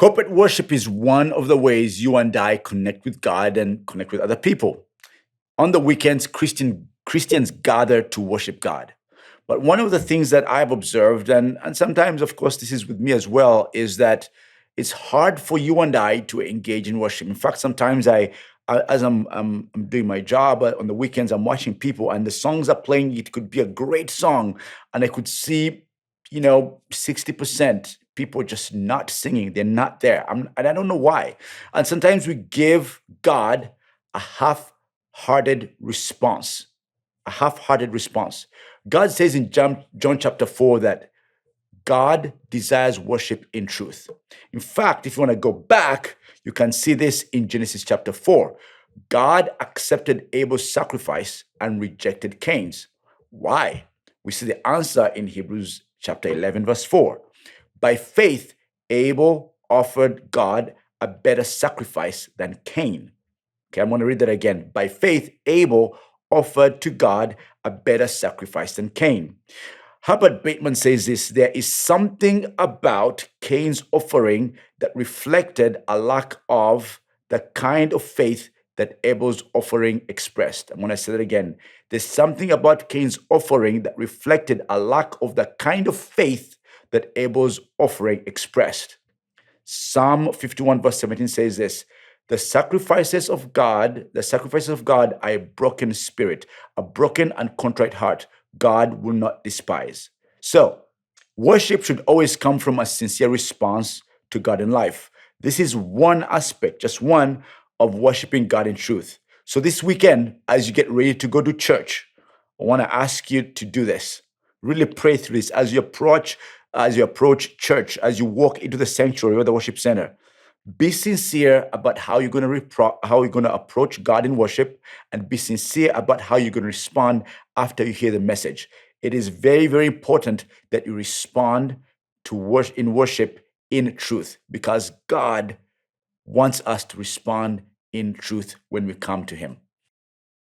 Corporate worship is one of the ways you and I connect with God and connect with other people. On the weekends, Christians gather to worship God. But one of the things that I've observed, and sometimes, of course, this is with me as well, is that it's hard for you and I to engage in worship. In fact, sometimes as I'm doing my job on the weekends, I'm watching people and the songs are playing. It could be a great song, and I could see, 60% people just not singing. They're not there. And I don't know why. And sometimes we give God a half-hearted response. A half-hearted response. God says in John chapter 4 that God desires worship in truth. In fact, if you want to go back, you can see this in Genesis chapter 4. God accepted Abel's sacrifice and rejected Cain's. Why? We see the answer in Hebrews chapter 11, verse 4. By faith, Abel offered God a better sacrifice than Cain. Okay, I'm going to read that again. By faith, Abel offered to God a better sacrifice than Cain. Herbert Bateman says this: there is something about Cain's offering that reflected a lack of the kind of faith that Abel's offering expressed. I'm going to say that again. There's something about Cain's offering that reflected a lack of the kind of faith that Abel's offering expressed. Psalm 51 verse 17 says this: the sacrifices of God are a broken spirit, a broken and contrite heart, God will not despise. So, worship should always come from a sincere response to God in life. This is one aspect, just one, of worshiping God in truth. So this weekend, as you get ready to go to church, I want to ask you to do this. Really pray through this as you approach church, as you walk into the sanctuary or the worship center. Be sincere about how you're going to approach God in worship, and be sincere about how you're going to respond after you hear the message. It is very, very important that you respond to worship in truth, because God wants us to respond in truth when we come to Him.